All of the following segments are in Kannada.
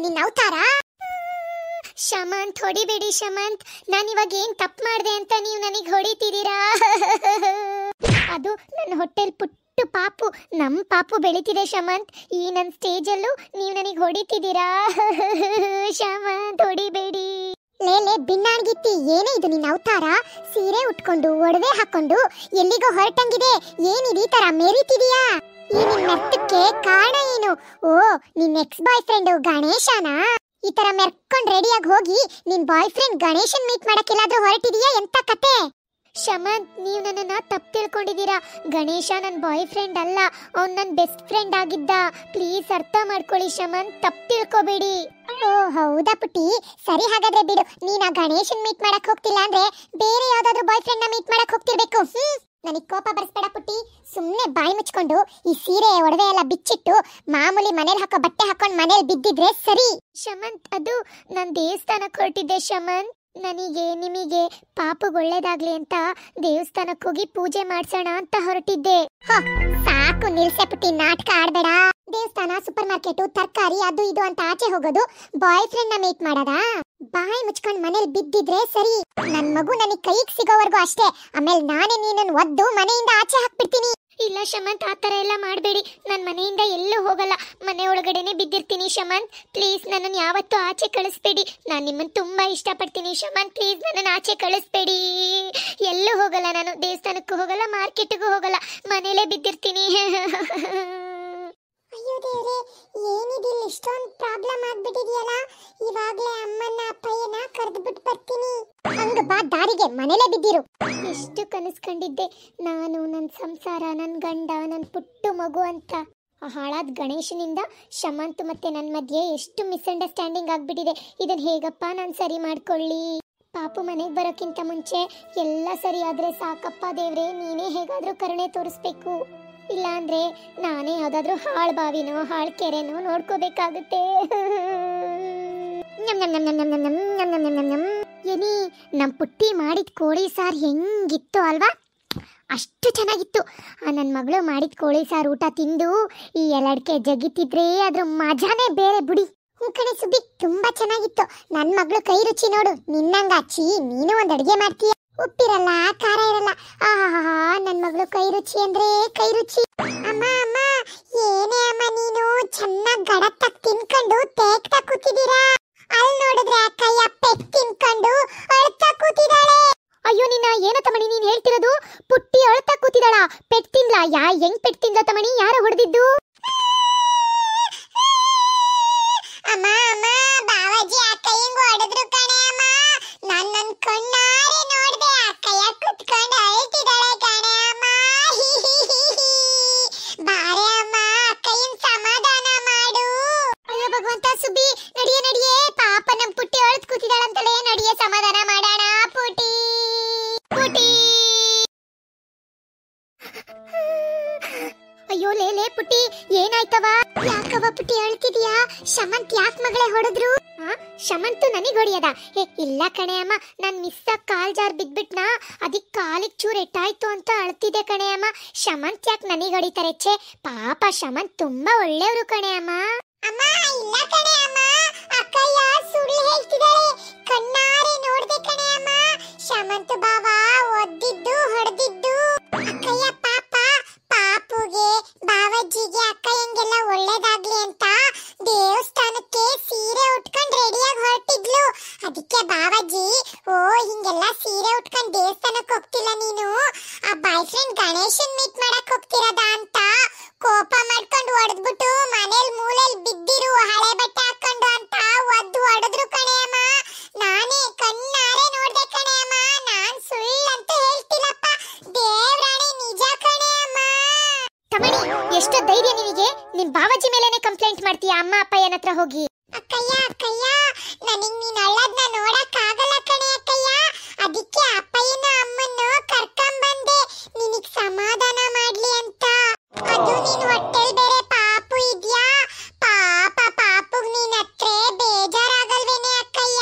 ನಿನ್ನ ಅವತಾರ? ಶಮಂತ್, ಹೊಡಿಬೇಡಿ ಶಮಂತ್. ನಾನಿವಾಗ ಏನ್ ತಪ್ಪು ಮಾಡಿದೆ ಅಂತ ನೀವು ನನಗೆ ಹೊಡಿತಿದ್ದೀರಾ? ಅದು ನನ್ನ ಹೊಟ್ಟೆಲ್ ಪುಟ್ಟು ಪಾಪು, ನಮ್ ಪಾಪು ಬೆಳಿತಿದೆ ಶಮಂತ್. ಈ ನನ್ನ ಸ್ಟೇಜಲ್ಲೂ ನೀವು ನನಗೆ ಹೊಡಿತಿದ್ದೀರಾ? ಶಮಂತ್, ಹೊಡಿಬೇಡಿ. ಲೇಲೆ ಬಿನ್ನಾಣ್ಗಿತ್ತಿ, ಏನೇ ಇದು ನಿನ್ನ ಅವತಾರ? ಸೀರೆ ಉಟ್ಕೊಂಡು ಒಡವೆ ಹಾಕೊಂಡು ಎಲ್ಲಿಗೋ ಹೊರಟಂಗಿದೆ. ಏನಿದೆ ಈ ತರ ಮೆರಿತಿದೀಯಾ? ಈ ನಿನ್ನ ನರ್ತಕ್ಕೆ ಕಾರಣ ಏನು? ಓ, ನಿನ್ನ ಎಕ್ಸ್ ಬಾಯ್ ಫ್ರೆಂಡ್ ಗಣೇಶನಾ? ಈ ತರ ಮೆರ್ಕೊಂಡ್ ರೆಡಿಯಾಗಿ ಹೋಗಿ ನಿನ್ ಬಾಯ್ ಫ್ರೆಂಡ್ ಗಣೇಶನ್ ಮೀಟ್ ಮಾಡಕ್ಕೆಲ್ಲಾದ್ರೂ ಹೊರಟಿದೀಯಾ? ಎಂತ ಕತೆ? ಶಮಂತ್, ನೀವು ನನ್ನನ್ನ ತಪ್ಪು ತಿಳ್ಕೊಂಡಿದ್ದೀರಾ. ಗಣೇಶ ನನ್ನ ಬಾಯ್ ಫ್ರೆಂಡ್ ಅಲ್ಲ, ಅವ್ನು ನನ್ನ ಬೆಸ್ಟ್ ಫ್ರೆಂಡ್ ಆಗಿದ್ದ. ಪ್ಲೀಸ್ ಅರ್ಥ ಮಾಡ್ಕೊಳ್ಳಿ ಶಮಂತ್, ತಪ್ಪು ತಿಳ್ಕೊಬೇಡಿ. ಓ ಹೌದಾ ಪುಟ್ಟಿ, ಸರಿ ಹಾಗಾದ್ರೆ ಬಿಡು. ನೀನ್ ಆ ಗಣೇಶನ್ ಮೀಟ್ ಮಾಡಕ್ ಹೋಗ್ತಿಲ್ಲ ಅಂದ್ರೆ ಬೇರೆ ಯಾವ್ದಾದ್ರು ಬಾಯ್ ಫ್ರೆಂಡ್ ನ ಮೀಟ್ ಮಾಡಕ್ ಹೋಗ್ತಿರ್ಬೇಕು. ನನಗ್ ಕೋಪ ಬರ್ಸ್ಬೇಡ ಪುಟ್ಟಿ. ಸುಮ್ನೆ ಬಾಯಿ ಮುಚ್ಕೊಂಡು ಈ ಸೀರೆ ಒಡವೆ ಎಲ್ಲ ಬಿಚ್ಚಿಟ್ಟು ಮಾಮೂಲಿ ಮನೇಲಿ ಹಾಕೋ ಬಟ್ಟೆ ಹಾಕೊಂಡ್ ಮನೇಲಿ ಬಿದ್ದಿದ್ರೆ ಸರಿ. ಶಮಂತ್, ಅದು ನಾನ್ ದೇವಸ್ಥಾನಕ್ಕೆ ಹೊರಟಿದ್ದೆ ಶಮಂತ್. ನನಗೆ ನಿಮಗೆ ಪಾಪುಗೆ ಒಳ್ಳೇದಾಗ್ಲಿ ಅಂತ ದೇವಸ್ಥಾನಕ್ಕೆ ಹೋಗಿ ಪೂಜೆ ಮಾಡ್ಸೋಣ ಅಂತ ಹೊರಟಿದ್ದೆ. ಸಾಕು ನಿಲ್ಸೆ ಪುಟ್ಟಿ, ನಾಟಕ ಆಡ್ಬೇಡ. ದೇವಸ್ಥಾನ, ಸೂಪರ್ ಮಾರ್ಕೆಟ್, ತರಕಾರಿ ಅದು ಇದು ಅಂತ ಆಚೆ ಹೋಗೋದು ಬಾಯ್ ಫ್ರೆಂಡ್ ನ ಮೀಟ್ ಮಾಡದ? ಬಾಯಿ ಮುಚ್ಕೊಂಡ್ ಮನೇಲಿ ಬಿದ್ದಿದ್ರೆ ಸರಿ. ನನ್ ಮಗು ನನಗ್ ಕೈಗೆ ಸಿಗೋವರೆಗೂ ಅಷ್ಟೇ. ಆಮೇಲೆ ನಾನೇ ನೀನನ್ನು ಒದ್ದು ಮನೆಯಿಂದ ಆಚೆ ಹಾಕ್ಬಿಡ್ತೀನಿ. ಇಲ್ಲ ಶಮಂತ್, ಆ ಥರ ಎಲ್ಲ ಮಾಡಬೇಡಿ. ನಾನು ಮನೆಯಿಂದ ಎಲ್ಲೂ ಹೋಗಲ್ಲ, ಮನೆ ಒಳಗಡೆನೆ ಬಿದ್ದಿರ್ತೀನಿ. ಶಮಂತ್, ಪ್ಲೀಸ್ ನನ್ನನ್ನು ಯಾವತ್ತೂ ಆಚೆ ಕಳಿಸ್ಬೇಡಿ. ನಾನು ನಿಮ್ಮನ್ನು ತುಂಬಾ ಇಷ್ಟಪಡ್ತೀನಿ ಶಮಂತ್. ಪ್ಲೀಸ್ ನನ್ನನ್ನು ಆಚೆ ಕಳಿಸ್ಬೇಡಿ. ಎಲ್ಲೂ ಹೋಗಲ್ಲ, ನಾನು ದೇವಸ್ಥಾನಕ್ಕೂ ಹೋಗಲ್ಲ, ಮಾರ್ಕೆಟ್ಗೂ ಹೋಗಲ್ಲ, ಮನೇಲೇ ಬಿದ್ದಿರ್ತೀನಿ. ಅಯ್ಯೋ ದೇವ್ರೆ, ಏನಿದಿಲ್ಲ ಇಷ್ಟೊಂದು ಪ್ರಾಬ್ಲಮ್ ಆಗ್ಬಿಟ್ಟಿದೆಯಲ್ಲ. ಇವಾಗ್ಲೇ ಅಮ್ಮನ್ನ ಅಪ್ಪಯ್ಯನ ಕರೆದ್ಬಿಟ್ಟು ಬರ್ತೀನಿ. ಹಂಗ ಬಾ ದಾರಿಗೆ, ಮನೇಲೇ ಬಿದ್ದಿರು. ಎಷ್ಟು ಕನಸ್ಕೊಂಡಿದ್ದೆ ನಾನು, ನನ್ನ ಸಂಸಾರ, ನನ್ನ ಗಂಡ, ನನ್ನ ಪುಟ್ಟು ಮಗು ಅಂತ. ಆ ಹಾಳಾದ ಗಣೇಶನಿಂದ ಶಮಂತ್ ಮತ್ತೆ ನನ್ನ ಮಧ್ಯೆ ಎಷ್ಟು ಮಿಸ್ಅಂಡರ್ಸ್ಟ್ಯಾಂಡಿಂಗ್ ಆಗ್ಬಿಟ್ಟಿದೆ. ಇದನ್ನ ಹೇಗಪ್ಪ ನಾನು ಸರಿ ಮಾಡ್ಕೊಳ್ಳಿ? ಪಾಪು ಮನೆಗೆ ಬರೋಕ್ಕಿಂತ ಮುಂಚೆ ಎಲ್ಲ ಸರಿ ಆದ್ರೆ ಸಾಕಪ್ಪ ದೇವ್ರೆ, ನೀನೇ ಹೇಗಾದ್ರೂ ಕರುಣೆ ತೋರಿಸ್ಬೇಕು. ಇಲ್ಲ ಅಂದ್ರೆ ನಾನೇ ಯಾವ್ದಾದ್ರು ಹಾಳ್ ಬಾವಿನೋ ಹಾಳ್ ಕೆರೆನೋ ನೋಡ್ಕೋಬೇಕಾಗುತ್ತೆ. ಏನಿ, ನಮ್ ಪುಟ್ಟಿ ಮಾಡಿದ ಕೋಳಿ ಸಾರು ಹೆಂಗಿತ್ತು ಅಲ್ವಾ? ಅಷ್ಟು ಚೆನ್ನಾಗಿತ್ತು. ಆ ನನ್ನ ಮಗಳು ಮಾಡಿದ ಕೋಳಿ ಸಾರು ಊಟ ತಿಂದು ಈ ಎಲ್ಲಡ್ಕೆ ಜಗಿತಿದ್ರೆ ಅದ್ರ ಮಜಾನೇ ಬೇರೆ ಬಿಡಿ. ಕಣೆ ಸುಬ್ಬಿ, ತುಂಬಾ ಚೆನ್ನಾಗಿತ್ತು. ನನ್ ಮಗಳು ಕೈ ರುಚಿ ನೋಡು. ನಿನ್ನಂಗ ಅಚ್ಚಿ ನೀನು ಒಂದ್ ಅಡ್ಗೆ ಮಾಡ್ತೀಯ. ಉಪ್ಪಿರಲ್ಲ, ಖಾರ ಇರಲ್ಲ. ಆಹಾ, ನನ್ ಮಗಳು ಕೈ ರುಚಿ ಅಂದ್ರೆ ಕೈ ರುಚಿ. ಅಮ್ಮ ಅಮ್ಮ, ಏನೇ ಅಮ್ಮ ನೀನು ಚೆನ್ನಾಗ್ ಗಡತ್ತಾಗ್ ತಿನ್ಕೊಂಡು ತೇಗ್ತಾ ಕೂತಿದ್ದೀರಾ? ಅಲ್ಲಿ ನೋಡಿದ್ರೆ ಅಕ್ಕಯ್ಯ ಪೆಟ್ ತಿನ್ಕೊಂಡು ಅಳ್ತಾ ಕೂತಿದ್ದಾಳೆ. ಅಯ್ಯೋ ನಿನ್ನ, ಏನ ತಮಣಿ ನೀನ್ ಹೇಳ್ತಿರೋದು? ಪುಟ್ಟಿ ಅಳ್ತಾ ಕೂತಿದಾಳ? ಪೆಟ್ ತಿನ್ಲಾ? ಹೆಂಗ್ ಪೆಟ್ ತಿಂದ ತಮಣಿ? ಯಾರ ಹೊಡೆದಿದ್ದು? ಅಮ್ಮ ಅಮ್ಮ, ಬಾವಾಜಿ ಅಕ್ಕಯ್ಯಂಗ್ ಹೊಡೆದ್ರು ಕಣೆ ಅಮ್ಮ. ನನ್ ಕಣ್ಣಾರೆ ನೋಡ್ದೆ, ಅಕ್ಕಯ್ಯ ಕುತ್ಕೊಂಡು ಅಳ್ತಿದ್ದಾಳೆ ಕಣೆ ಅಮ್ಮ. ಬಾರೆ ಅಮ್ಮ, ಅಕ್ಕಯ್ಯನ್ ಸಮಾಧಾನ ಮಾಡು. ಅಯ್ಯೋ ಭಗವಂತ, ಸುಬ್ಬಿ ನಡಿಯೇ ನಡಿಯೇ, ಪಾಪ ನಮ್ ಪುಟ್ಟಿ ಅಳ್ತ್ ಕೂತಿದಾಳಂತಲೇ. ನಡಿಯೇ, ಸಮಾಧಾನ ಮಾಡೋಣ. ಪುಟಿ ಪುಟಿ. ಅಯ್ಯೋ ಲೇಲೆ ಪುಟ್ಟಿ, ಏನಾಯ್ತವ? ಯಾಕವ ಪುಟ್ಟಿ ಅಳ್ತಿದ್ಯಾ? ಶಮಂತ್ ಯಾಕ್ ಮಗಳೇ ಹೊಡೆದ್ರು? ಶಮಂತು ನನಗ್ ಹೊಡಿಯದ? ಇಲ್ಲ ಕಣೆ ಅಮ್ಮ, ನಾನ್ ಮಿಸ್ಸಾಗ್ ಕಾಲ್ ಜಾರ್ ಬಿದ್ಬಿಟ್ನಾ, ಅದಕ್ ಕಾಲಿಗೆ ಚೂರ್ ಎಟ್ಟಾಯ್ತು ಅಂತ ಅಳ್ತಿದ್ದೆ ಕಣೆ ಅಮ್ಮ. ಶಮಂತ್ ಯಾಕೆ ನನಗ್ ಹೊಡಿತಾರೆ? ಛೇ, ಪಾಪ ಶಮಂತ್ ತುಂಬಾ ಒಳ್ಳೆಯವರು ಕಣೆ ಅಮ್ಮ. ಅಮ್ಮ ಇಲ್ಲ ಕಣೆ ಅಮ್ಮ, ಅಕ್ಕಯ್ಯ ಸುಳ್ಳು ಹೇಳ್ತಿದ್ದಾಳೆ. ಕಣ್ಣಾರೆ ನೋಡ್ದೆ ಕಣೆ ಅಮ್ಮ. ಶಮಂತ್ ಬಾವ ಒದ್ದಿದ್ದು ಹೊಡೆದಿದ್ದು. ಅಕ್ಕಯ್ಯ ಪಾಪ, ಪಾಪುಗೆ ಬಾವಜ್ಜಿಗೆ ಅಕ್ಕಯ್ಯಂಗೆಲ್ಲ ಒಳ್ಳೇದಾಗ್ಲಿ ಅಂತ ದೇವಸ್ಥಾನಕ್ಕೆ ಸೀರೆ ಉಟ್ಕೊಂಡ್ ರೆಡಿಯಾಗಿ ಹೊರಟಿದ್ಲು. ಅದಕ್ಕೆ ಬಾವಜ್ಜಿ, ಓ ಹಿಂಗೆಲ್ಲ ಸೀರೆ ಉಟ್ಕೊಂಡ್ ದೇವಸ್ಥಾನಕ್ಕೆ ಹೋಗ್ತಿಲ್ಲ ನೀನು, ಆ ಬಾಯ್ ಫ್ರೆಂಡ್ ಗಣೇಶನ್ ಮೀಟ್ ಮಾಡಕ್ ಹೋಗ್ತಿರೋದ ಅಂತ ಕೋಪ ಮಾಡ್ಕೊಂಡು ಹೊಡೆದ್ಬಿಟ್ಟು ಮನೇಲಿ ಮೂಲೆಯಲ್ಲಿ ಬಿದ್ದಿರು ಹಳೆ ಬಟ್ಟೆ ಹಾಕೊಂಡು ಅಂತ ಒದ್ದು ಹೊಡೆದ್ರು ಕಣೆ ಅಮ್ಮ. ನಾನೇ ಕಣ್ಣಾರೆ ನೋಡ್ದೆ ಕಣೆ ಅಮ್ಮ. ನಾನ್ ಸುಳ್ಳಂತ ಹೇಳ್ತಿಲ್ಲಪ್ಪ, ದೇವ್ರಾಣಿ ನಿಜ ಕಣೆ ಅಮ್ಮ. ತಮಣಿ, ಎಷ್ಟು ಧೈರ್ಯ ನಿನಗೆ? ನಿನ್ ಬಾವಜ್ಜಿ ಮೇಲೇನೆ ಕಂಪ್ಲೇಂಟ್ ಮಾಡ್ತೀಯಾ ಅಮ್ಮ ಅಪ್ಪಯ್ಯನ ಹತ್ರ ಹೋಗಿ? ಅಕ್ಕಯ್ಯ ಅಕ್ಕಯ್ಯ, ನನಗ್ ನೀನ್ ಅಳ್ಳದ್ನ ನೋಡಕ್ ಆಗಲ್ಲ ಕಣೆ ಅಕ್ಕಯ್ಯ. ಅದಕ್ಕೆ ಅಪ್ಪಯ್ಯನ ಅಮ್ಮನ್ನು ಕರ್ಕೊಂಬಂದೆ ನಿನಗ್ ಸಮಾಧಾನ ಮಾಡ್ಲಿ ಅಂತ. ಅದು ನೀನ್ ಹೊಟ್ಟೆಲ್ ಬೇರೆ ಪಾಪು ಇದ್ಯಾ? ಪಾಪ ಪಾಪುಗ್ ನೀನ್ ಹತ್ರ ಬೇಜಾರಾಗಲ್ವೇನೆ ಅಕ್ಕಯ್ಯ?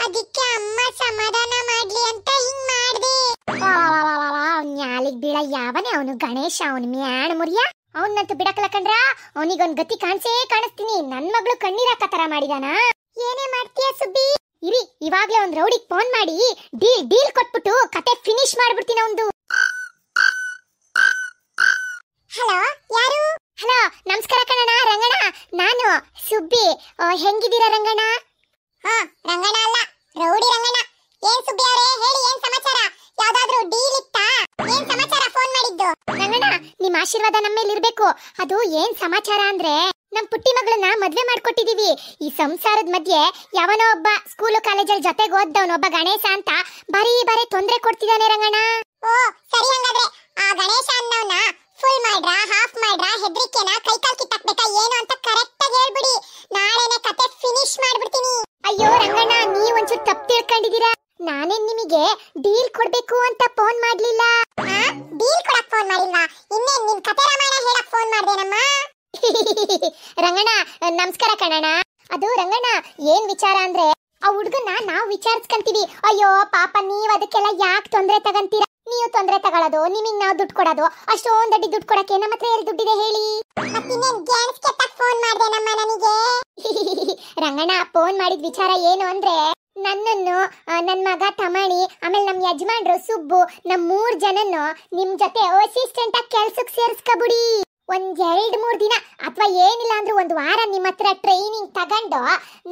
ಅದಕ್ಕೆ ಅಮ್ಮ ಸಮಾಧಾನ ಮಾಡ್ಲಿ ಅಂತ ಹಿಂಗ್ ಮಾಡ್ದೆ. ನ್ಯಾಲಿಗ್ ಬೀಳ ಯಾವನೇ ಅವನು? ಗಣೇಶ ಅವನು ಮ್ಯಾಣ ಮುರಿಯ. ಅವನ್ನಂತೂ ಬಿಡಕಲ್ಲ ಕಣ್ರ. ಅವನಿಗೊಂದ್ ಗತಿ ಕಾಣಿಸ್ತೀನಿ. ನನ್ ಮಗಳು ಕಣ್ಣೀರಾಕ ತರ ಮಾಡಿದಾನ. ಏನೇ ಮಾಡ್ತೀಯ ಸುಬ್ಬಿ? ಇರಿ, ಇವಾಗ್ಲೇ ಒಂದ್ ರೌಡಿಗ್ ಫೋನ್ ಮಾಡಿ ಡೀಲ್ ಕೊಟ್ಬಿಟ್ಟು ಕತೆ ಫಿನಿಶ್ ಮಾಡ್ಬಿಡ್ತೀನಿ ಅವಂದು. ಹಲೋ, ಯಾರು? ಹಲೋ, ನಮಸ್ಕಾರ ಕಣಣ್ಣ, ರಂಗಣ್ಣ. ನಾನು ಸುಬ್ಬಿ. ಹೆಂಗಿದ್ದೀರಾ ರಂಗಣ್ಣ? ಹಾ, ರಂಗಣ್ಣ ಅಲ್ಲ, ರೌಡಿ ರಂಗಣ್ಣ. ಏನ್ ಸುಬ್ಬಿ ಅವರೇ, ಹೇಳಿ, ಏನ್ ಸಮಾಚಾರ? ಯಾವ್ದಾದ್ರು ಡೀಲ್ ಇತ್ತಾ? ಏನ್ ಸಮಾಚಾರ ಫೋನ್ ಮಾಡಿದ್ದು? ರಂಗಣ್ಣ, ನಿಮ್ ಆಶೀರ್ವಾದ ನಮ್ಮ ಮೇಲೆ ಇರ್ಬೇಕು. ಅದು ಏನ್ ಸಮಾಚಾರ ಅಂದ್ರೆ, ನಮ್ ಪುಟ್ಟಿ ಮಗಳನ್ನ ಮದ್ವೆ ಮಾಡ್ಕೊಟ್ಟಿದೀವಿ. ಈ ಸಂಸಾರದ ಮಧ್ಯೆ ಯಾವನೋ ಒಬ್ಬ ಸ್ಕೂಲು ಕಾಲೇಜಲ್ಲಿ ಜೊತೆಗೆ ಓದ್ದವನೊಬ್ಬ ಗಣೇಶ ಅಂತ ಬಾರಿ ತೊಂದ್ರೆ ಕೊಡ್ತಿದ್ದಾನೆ ರಂಗಣ್ಣ. ಓ ಸರಿ, ಹಂಗಾದ್ರೆ ಆ ಗಣೇಶ ಅನ್ನೋನ ಫುಲ್ ಮಾಡ್ರಾ, ಹಾಫ್ ಮಾಡ್ರಾ, ಹೆದ್ರಿಕೆನ ಕೈಕಾಲ್ ಕಿತ್ತಾಕ್ಬೇಕಾ ಏನು ಅಂತ ಕರೆಕ್ಟ್ ಆಗಿ ಹೇಳ್ಬಿಡಿ. ನಾಳೆನೆ ಕತೆ ಫಿನಿಶ್ ಮಾಡ್ಬಿಡ್ತೀನಿ. ಅಯ್ಯೋ ರಂಗಣ್ಣ, ನೀವ್ ಒಂಚೂರು ತಪ್ಪು ತಿಳ್ಕೊಂಡಿದೀರಾ. ನಾನೇನ್ ನಿಮಗೆ ಡೀಲ್ ಕೊಡ್ಬೇಕು ಅಂತ ಫೋನ್ ಮಾಡ್ಲಿಲ್ಲ. ಡೀಲ್ ಕೊಡಕ್ ಫೋನ್ ಮಾಡಿಲ್ವಾ? ಇನ್ನೇನ್ ನಿನ್ ಕತೆ ರಾಮಾಯಣ ಹೇಳಕ್ ಫೋನ್ ಮಾಡ್ದೇನಮ್ಮ? ರಂಗಣ್ಣ ನಮಸ್ಕಾರ ಕಣಣ್ಣ. ಅದು ರಂಗಣ್ಣ, ಏನ್ ವಿಚಾರ ಅಂದ್ರೆ, ಆ ಹುಡ್ಗನ್ನ ನಾವ್ ವಿಚಾರಿಸ್ಕೊಂತೀವಿ. ಅಯ್ಯೋ ಪಾಪ, ನೀವ್ ಅದಕ್ಕೆಲ್ಲ ಯಾಕೆ ತೊಂದ್ರೆ ತಗಂತೀರಾ? ನೀವು ತೊಂದ್ರೆ ತಗೊಳ್ಳೋದು, ನಿಮಗ್ ನಾವ್ ದುಡ್ಡು ಕೊಡೋದು, ಅಷ್ಟೊಂದ್ ಅಡ್ಡಿ ದುಡ್ಡು ಕೊಡಕ್ಕೆ ನಮ್ಮ ಹತ್ರ ಎಲ್ಲಿ ದುಡ್ಡಿದೆ ಹೇಳಿ? ಮತ್ತಿನ್ನೇನ್ ಗ್ಯಾನ್ಸ್ ಕೆತ್ತಕ್ ಫೋನ್ ಮಾಡ್ದೇನಮ್ಮ ನನಗೆ? ರಂಗಣ್ಣ, ಫೋನ್ ಮಾಡಿದ ವಿಚಾರ ಏನು ಅಂದ್ರೆ, ನನ್ನನ್ನು, ನನ್ ಮಗ ತಮಣಿ, ಆಮೇಲೆ ನಮ್ ಯಜಮಾನ್ರು ಸುಬ್ಬು, ನಮ್ 3 ಜನನ್ನು ನಿಮ್ ಜೊತೆ ಅಸಿಸ್ಟೆಂಟ್ ಆಗಿ ಕೆಲ್ಸಕ್ಕೆ ಸೇರಿಸ್ಕೊಬಿಡಿ. ಒಂದ್ 2-3 ದಿನ ಅಥವಾ ಏನಿಲ್ಲ ಅಂದ್ರೂ 1 ವಾರ ನಿಮ್ಮ ಹತ್ರ ಟ್ರೈನಿಂಗ್ ತಗೊಂಡು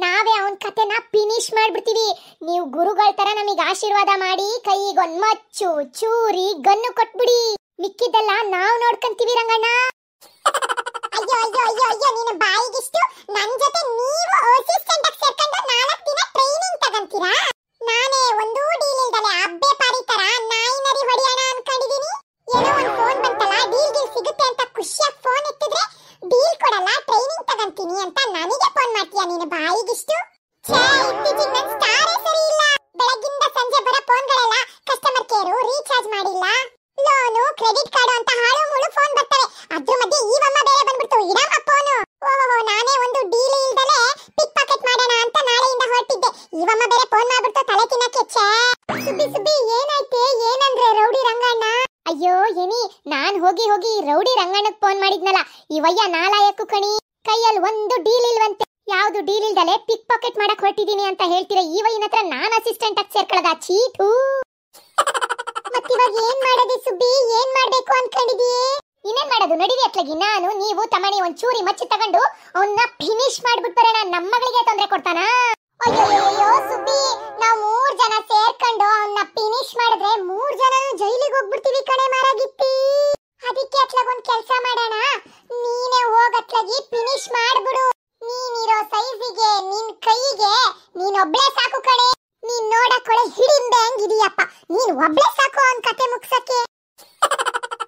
ನಾವೇ ಅವನ್ ಕತೆನ ಫಿನಿಶ್ ಮಾಡ್ಬಿಡ್ತೀವಿ. ನೀವು ಗುರುಗಳ ತರ ನಮಗ್ ಆಶೀರ್ವಾದ ಮಾಡಿ ಕೈಗೊಂದ್ ಮಚ್ಚು, ಚೂರಿ, ಗನ್ನು ಕೊಟ್ಬಿಡಿ. ಮಿಕ್ಕಿದ್ದೆಲ್ಲ ನಾವ್ ನೋಡ್ಕೊಂತೀವಿ ರಂಗಣ್ಣ. ಅಯ್ಯೋ ಅಯ್ಯೋ ಅಯ್ಯೋ ಅಯ್ಯೋ, ನಿನ್ನ ಬಾಯಿಗಿಷ್ಟು. ನನ್ ಜೊತೆ ನೀವು ಅಸಿಸ್ಟೆಂಟ್ ಆಗಿ ಸೇರ್ಕೊಂಡು 4 ದಿನ ಟ್ರೈನಿಂಗ್ ತಗಂತೀರಾ? ನಾನೇ ಒಂದು ಡೀಲ್ ಇಲ್ದಲೆ ಅಬ್ಬೆ ಪಾರಿ ತರ ನಾಯಿ ನರಿ ಹೊಡಿಯೋಣ ಅನ್ಕೊಂಡಿದೀನಿ. ಏನೋ ಒಂದ್ ಫೋನ್ ಬಂತಲ್ಲ, ಡೀಲ್ ಸಿಗುತ್ತೆ ಅಂತ ಖುಷಿಯಾಗಿ ಫೋನ್ ಎತ್ತಿದ್ರೆ ಡೀಲ್ ಕೊಡಲ್ಲ, ಟ್ರೈನಿಂಗ್ ತಗಂತೀನಿ ಅಂತ ನನಗೆ ಫೋನ್ ಮಾಡ್ತೀಯಾ? ನಿನ್ನ ಬಾಯಿಗಿಷ್ಟು. ಇತ್ತೀಚಿಗೆ ನನ್ ಸ್ಟಾರೇ ಸರಿ ಇಲ್ಲ. ಬೆಳಗ್ಗಿಂದ ಸಂಜೆ ಬರೋ ಫೋನ್ಗಳೆಲ್ಲ ಕಸ್ಟಮರ್ ಕೇರು, ರೀಚಾರ್ಜ್ ಮಾಡಿಲ್ಲ, ಲೋನು, ಕ್ರೆಡಿಟ್ ಕಾರ್ಡ್ ಅಂತ ಹಾಳು ಮುಳು ಫೋನ್ ಬರ್ತವೆ. ಅದ್ರ ಮಧ್ಯೆ ಈವಮ್ಮ ಬೇರೆ ಬಂದ್ಬಿಡ್ತು, ಇಡಮ್ಮ ಫೋನು. ಓಹೋ, ನಾನೇ ಒಂದು ಡೀಲ್ ಇಲ್ದಲೆ ಪಿಕ್ ಪಾಕೆಟ್ ಮಾಡೋಣ ಅಂತ ನಾಳೆಯಿಂದ ಹೊರಟಿದ್ದೆ. ಈವಮ್ಮ ಬೇರೆ ಫೋನ್ ಮಾಡ್ಬಿಡ್ತು, ತಲೆ ತಿನ್ನಕ್ಕೆ. ಸುಬ್ಬಿ ಏನಾಯ್ತೆ? ಏನಂದ್ರೆ ರೌಡಿ ರಂಗಣ್ಣ? ಅಯ್ಯೋ ಏನಿ, ನಾನ್ ಹೋಗಿ ರೌಡಿ ರಂಗಣ್ಣಗ್ ಫೋನ್ ಮಾಡಿದ್ನಲ್ಲ, ಇವಯ್ಯ ನಾಲಾಯಕು ಕಣಿ. ಕೈಯಲ್ಲಿ ಒಂದು ಡೀಲ್ ಇಲ್ವಂತೆ. ಯಾವ್ದು ಡೀಲ್ ಇಲ್ದಲೆ ಪಿಕ್ ಪಾಕೆಟ್ ಮಾಡಕ್ ಹೊರಟಿದೀನಿ ಅಂತ ಹೇಳ್ತೀರಾ? ಇವಯ್ಯನ ಹತ್ರ ನಾನ್ ಅಸಿಸ್ಟೆಂಟ್ ಆಗಿ ಸೇರ್ಕೊಳ್ಳೋದ? ಚೀಟು. ಮತ್ತಿವಾಗ ಏನ್ ಮಾಡೋದು ಸುಬ್ಬಿ? ಏನ್ ಮಾಡ್ಬೇಕು ಅನ್ಕೊಂಡಿದೀಯೇ? ಇನ್ನೇನ್ ಮಾಡೋದು, ನಡೀರಿ ಅತ್ಲಗಿ. ನಾನು, ನೀವು, ತಮಣಿ ಒಂದ್ ಚೂರಿ ಮಚ್ಚಿ ತಗೊಂಡು ಅವನ್ನ ಫಿನಿಶ್ ಮಾಡ್ಬಿಟ್ ಬರೋಣ. ನಮ್ಮ ಮಗಳಿಗೆ ತೊಂದ್ರೆ ಕೊಡ್ತಾನ? ಅಯ್ಯೋ ಸುಬ್ಬಿ, ನಾವ್ 3 ಜನ ಸೇರ್ಕೊಂಡು ಅವನ್ನ ಫಿನಿಶ್ ಮಾಡಿದ್ರೆ 3 ಜನನು ಜೈಲಿಗೆ ಹೋಗ್ಬಿಡ್ತೀವಿ ಕಣೆ ಮಾರಾಗಿತ್ತಿ. ಅದಕ್ಕೆ ಅತ್ಲಾಗೊಂದ್ ಕೆಲ್ಸ ಮಾಡೋಣ, ನೀನೇ ಹೋಗತ್ಲಾಗಿ ಫಿನಿಶ್ ಮಾಡ್ಬಿಡು. ನೀನಿರೋ ಸೈಜಿಗೆ, ನಿನ್ ಕೈಗೆ ನೀನೊಬ್ಳೆ ಸಾಕು ಕಣೆ. ನೀನ್ ನೋಡಕ್ಕೊಳೆ ಹಿಡಿಂಬೆ ಹಂಗಿದೀಯಪ್ಪ. ನೀನ್ ಒಬ್ಳೆ ಸಾಕು ಅವನ್ ಕತೆ ಮುಗ್ಸಕ್ಕೆ.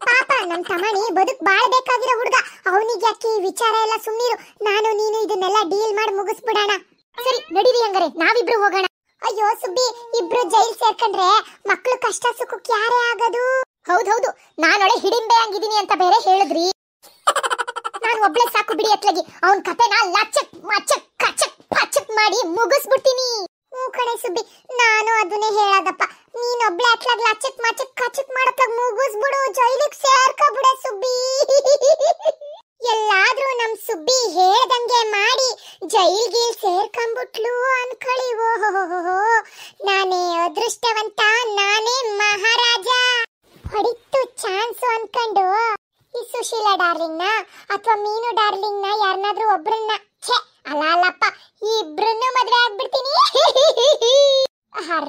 ಪಾಪ ನಮ್ ತಮಣಿ ಬದುಕ್ ಬಾಳ್ಬೇಕಾಗಿರೋ ಹುಡುಗ, ಅವನಿಗೆ ಯಾಕೆ ಈ ವಿಚಾರ ಎಲ್ಲ? ಸುಮ್ನಿರು, ನಾನು ನೀನು ಇದನ್ನೆಲ್ಲ ಡೀಲ್ ಮಾಡಿ ಮುಗಿಸ್ಬಿಡೋಣ. ಸರಿ ನಡೀರಿ, ಹಂಗಾರೆ ನಾವಿಬ್ರು ಹೋಗೋಣ. ಅಯ್ಯೋ ಸುಬ್ಬಿ, ಇಬ್ರು ಜೈಲ್ ಸೇರ್ಕೊಂಡ್ರೆ ಮಕ್ಳು ಕಷ್ಟ ಸುಖಕ್ಕೆ ಯಾರೇ ಆಗೋದು? ಹೌದೌದು, ನಾನೊಳೆ ಹಿಡಿಂಬೆ ಹಂಗಿದೀನಿ ಅಂತ ಬೇರೆ ಹೇಳಿದ್ರಿ. ನಾನು ಒಬ್ಳೆ ಸಾಕು ಬಿಡಿ ಅತ್ಲಗಿ. ಅವನ್ ಕತೆನ ಲಚಕ್ ಮಚಕ್ ಕಚಕ್ ಪಚಕ್ ಮಾಡಿ ಮುಗಿಸ್ಬಿಡ್ತೀನಿ. ಕಣೆ ಸುಬ್ಬಿ, ನಾನು ಅದನ್ನೇ ಹೇಳದಪ್ಪ. ನೀನೊಬ್ಳೆ ಅತ್ಲಾಗ್ ಲಚಕ್ ಮಚಕ್ ಕಚಕ್ ಮಾಡತ್ಲಾಗ ಮುಗಿಸ್ಬಿಡು, ಜೈಲಿಗೆ ಸೇರ್ಕೊಬಿಡೆ ಸುಬ್ಬಿ. ಎಲ್ಲಾದ್ರೂ ನಮ್ ಸುಬ್ಬಿ ಹೇಳ್ದಂಗೆ ಮಾಡಿ ಜೈಲ್ಗೆ ಸೇರ್ಕೊಂಡ್ಬಿಟ್ಲು ಅನ್ಕೊಳ್ಳಿ. ಓಹೋ, ನಾನೇ ಅದೃಷ್ಟವಂತ, ನಾನೇ ಮಹಾರಾಜ. ಹೊಡಿತು ಚಾನ್ಸ್ ಅನ್ಕೊಂಡು ಈ ಸುಶೀಲಾ ಡಾರ್ಲಿಂಗ್ ನ ಅಥವಾ ಮೀನು ಡಾರ್ಲಿಂಗ್ ನ ಯಾರನ್ನಾದ್ರೂ ಒಬ್ರನ್ನ, ಅಲ್ಲಪ್ಪ, ಇಬ್ರನ್ನು ಮದ್ವೆ ಆಗ್ಬಿಡ್ತೀನಿ.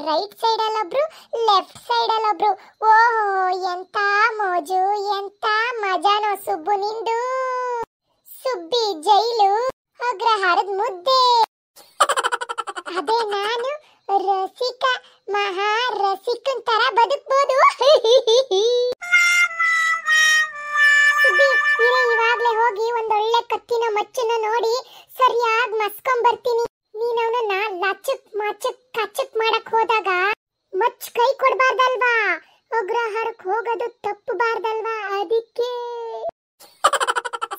ರೈಟ್ ಸೈಡ್ ಅಲ್ಲೊಬ್ರು, ಲೆಫ್ಟ್ ಸೈಡ್ ಅಲ್ಲೊಬ್ರು. ಓಹೋ, ಎಂತ ಮೋಜು, ಎಂತ ಮಜಾನೋ ಸುಬ್ಬು ನಿಂದು. ಸುಬ್ಬಿ ಜೈಲು, ಅಗ್ರಹಾರದ ಮುದ್ದೆ. ಅದೇ ನಾನು ರಸಿಕ, ಮಹಾ ರಸಿಕನ್ ತರ ಬದುಕ್ಬೋದು. ಸುಬ್ಬಿ, ಇವಾಗ್ಲೇ ಹೋಗಿ ಒಂದೊಳ್ಳೆ ಕತ್ತಿನ ಮಚ್ಚನ್ನ ನೋಡಿ ಸರಿಯಾಗಿ ಮಸ್ಕೊಂಡ್ ಬರ್ತೀನಿ. ನೀನವನನ್ನ ಲಚಕ್ ಮಚಕ್ ಕಚಕ್ ಮಾಡಕ್ ಹೋದಾಗ ಮಚ್ ಕೈ ಕೊಡ್ಬಾರ್ದಲ್ವಾ? ಅಗ್ರಹಾರಕ್ಕೆ ಹೋಗೋದು ತಪ್ಪಬಾರ್ದಲ್ವಾ? ಅದಕ್ಕೆ.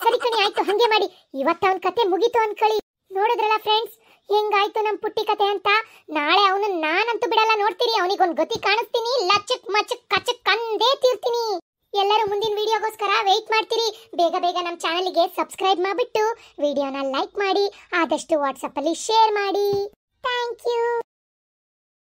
ಸರಿ ಕಣಿ, ಆಯ್ತು, ಹಂಗೆ ಮಾಡಿ. ಇವತ್ತ ಅವನ್ ಕತೆ ಮುಗೀತು ಅನ್ಕೊಳ್ಳಿ. ನೋಡಿದ್ರಲ್ಲ ಫ್ರೆಂಡ್ಸ್, ಹೆಂಗಾಯ್ತು ನಮ್ ಪುಟ್ಟಿ ಕತೆ ಅಂತ. ನಾಳೆ ಅವನು ನಾನಂತೂ ಬಿಡಲ್ಲ, ನೋಡ್ತೀರಿ. ಅವನಿಗೊಂದ್ ಗತಿ ಕಾಣಿಸ್ತೀನಿ, ಲಚಕ್ ಮಚಕ್ ಕಚಕ್ ಅಂದೇ ತೀರ್ತೀನಿ. ಎಲ್ಲರೂ ಮುಂದಿನ ವಿಡಿಯೋಗೋಸ್ಕರ ವೆಯ್ಟ್ ಮಾಡ್ತೀರಿ. ಬೇಗ ಬೇಗ ನಮ್ಮ ಚಾನಲ್ಗೆ ಸಬ್ಸ್ಕ್ರೈಬ್ ಮಾಡಿಬಿಟ್ಟು ವಿಡಿಯೋನ ಲೈಕ್ ಮಾಡಿ, ಆದಷ್ಟು ವಾಟ್ಸಪ್ಪಲ್ಲಿ ಶೇರ್ ಮಾಡಿ. Thank you.